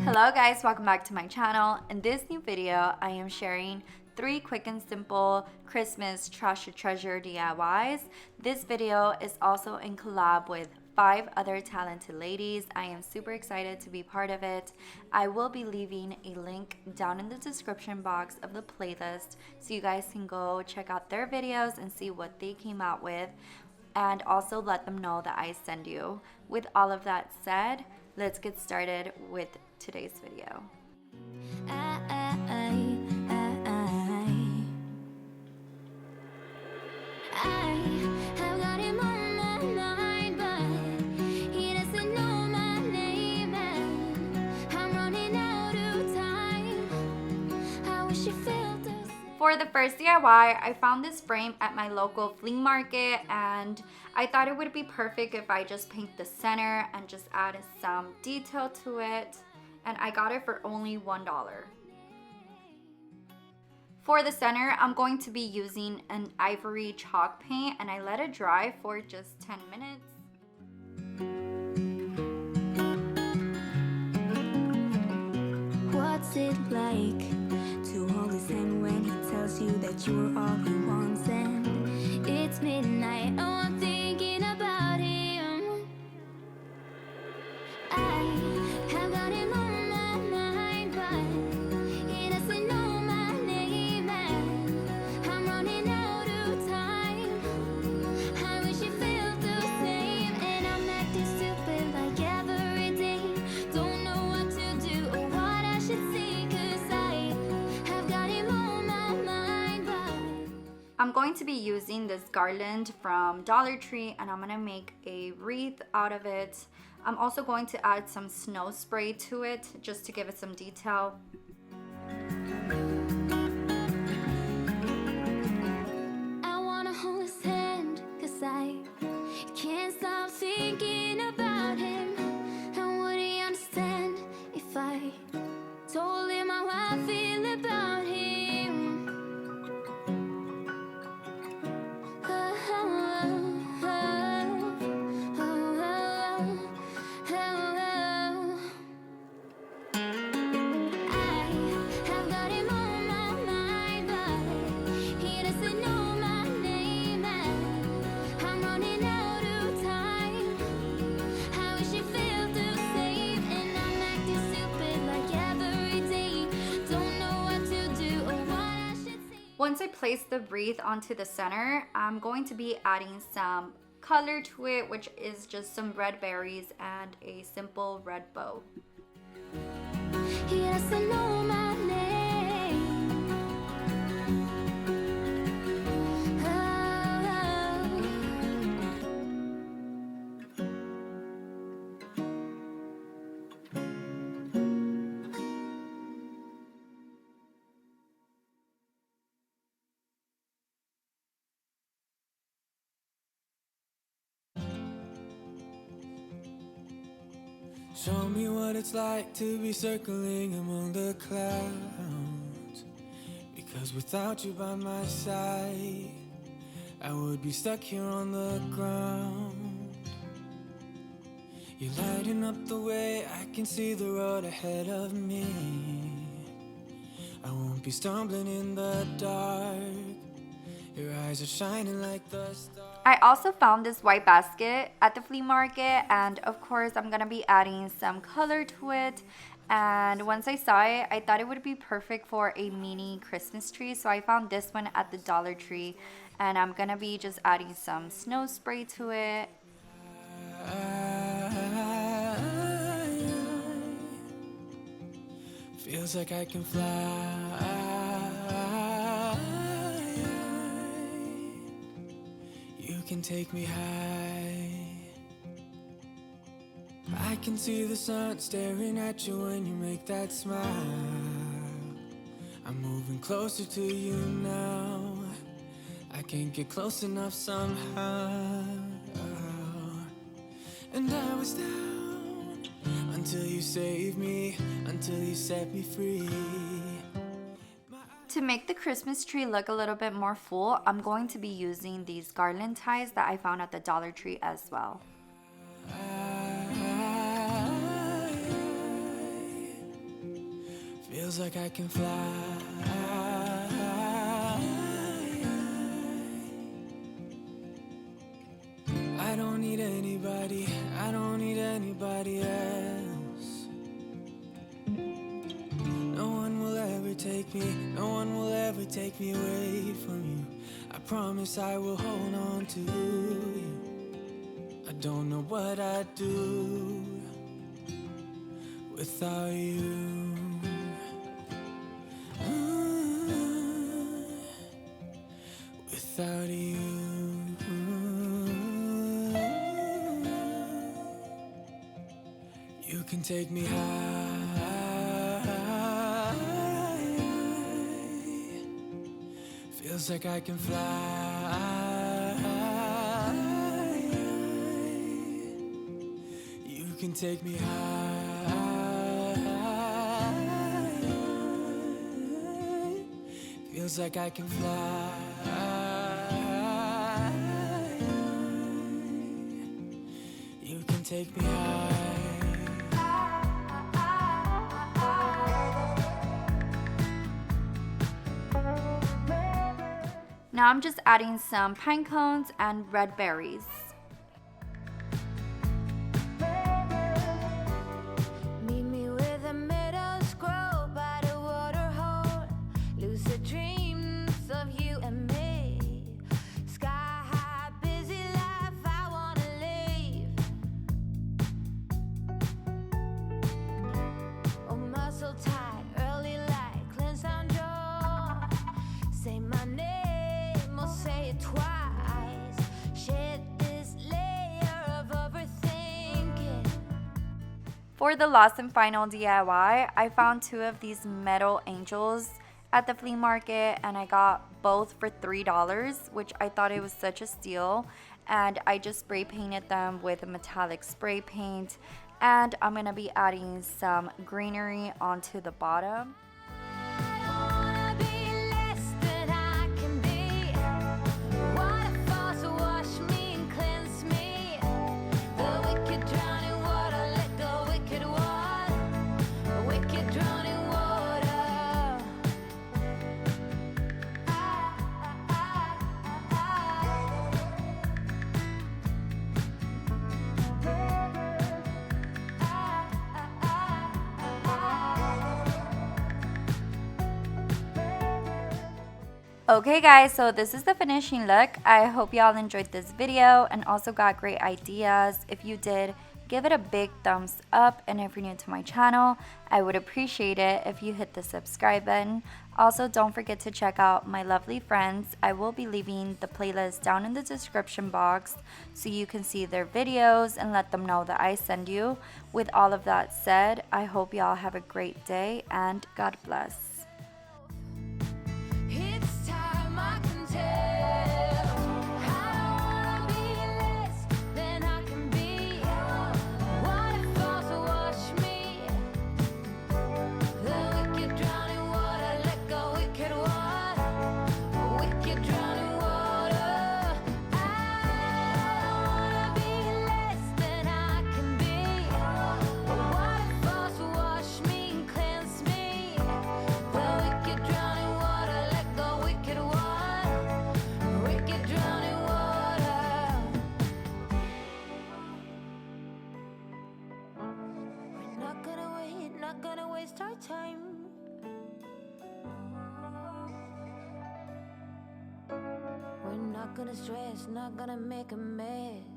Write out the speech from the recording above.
Hello guys, welcome back to my channel. In this new video, I am sharing 3 quick and simple Christmas trash or treasure DIYs. This video is also in collab with 5 other talented ladies. I am super excited to be part of it. I will be leaving a link down in the description box of the playlist so you guys can go check out their videos and see what they came out with, and also let them know that I send you. With all of that said, let's get started with today's video. For the first DIY, I found this frame at my local flea market, and I thought it would be perfect if I just paint the center and just add some detail to it, and I got it for only $1. For the center, I'm going to be using an ivory chalk paint, and I let it dry for just 10 minutes. What's it like to hold his hand when he tells you that you're all he wants, and it's midnight? Oh, I'm thinking about him. I have got him on my mind, but he doesn't know my name, and I'm running out of time. I wish you felt the same, and I'm acting stupid like every day. Don't know what to do or what I should say, 'cause I have got him on my mind, but I'm going to be using this garland from Dollar Tree, and I'm gonna make a wreath out of it. I'm also going to add some snow spray to it just to give it some detail. I wanna hold his hand, 'cause I can't stop thinking about him. And would he understand if I told him how I feel about him? Once I place the wreath onto the center, I'm going to be adding some color to it, which is just some red berries and a simple red bow. He doesn't know my name. Show me what it's like to be circling among the clouds, because without you by my side, I would be stuck here on the ground. You're lighting up the way, I can see the road ahead of me. I won't be stumbling in the dark. Your eyes are shining like the stars. I also found this white basket at the flea market, and of course I'm gonna be adding some color to it. And once I saw it, I thought it would be perfect for a mini Christmas tree, so I found this one at the Dollar Tree, and I'm gonna be just adding some snow spray to it. Feels like I can fly. You can take me high. I can see the sun staring at you when you make that smile. I'm moving closer to you now. I can't get close enough somehow. And I was down until you saved me, until you set me free. To make the Christmas tree look a little bit more full, I'm going to be using these garland ties that I found at the Dollar Tree as well. Feels like I can fly. I don't need anybody, I don't need anybody else. No one will ever take me, no one will ever take me away from you. I promise I will hold on to you. I don't know what I'd do without you. Without you. You can take me high. Feels like I can fly. You can take me high. Feels like I can fly. You can take me high. Now I'm just adding some pine cones and red berries. Meet me with a middle scroll by the waterhole. Lucid dreams of you and me. Sky high, busy life, I wanna leave. Oh, muscle tight, early light, cleanse down jaw. Say my name or say it twice. Shed this layer of overthinking. For the last and final DIY, I found 2 of these metal angels at the flea market and I got both for $3, which I thought it was such a steal. And I just spray painted them with a metallic spray paint, and I'm gonna be adding some greenery onto the bottom. Wanna be less than I can be. Waterfalls wash me and cleanse me. The wicked drowning water, let go wicked water. Wicked drowning water. Okay guys, so this is the finishing look. I hope y'all enjoyed this video and also got great ideas. If you did, give it a big thumbs up, and if you're new to my channel, I would appreciate it if you hit the subscribe button. Also, don't forget to check out my lovely friends. I will be leaving the playlist down in the description box so you can see their videos and let them know that I send you. With all of that said, I hope y'all have a great day and God bless. It's time I can tell. I wanna be less than I can be. Waterfalls wash me. The wicked drowning water, let go wicked water. Wicked drowning water. I wanna be less than I can be. Waterfalls wash me and cleanse me. The wicked drowning water, let go wicked water. Wicked drowning water. We're not gonna waste our time. We're not gonna stress, not gonna make a mess.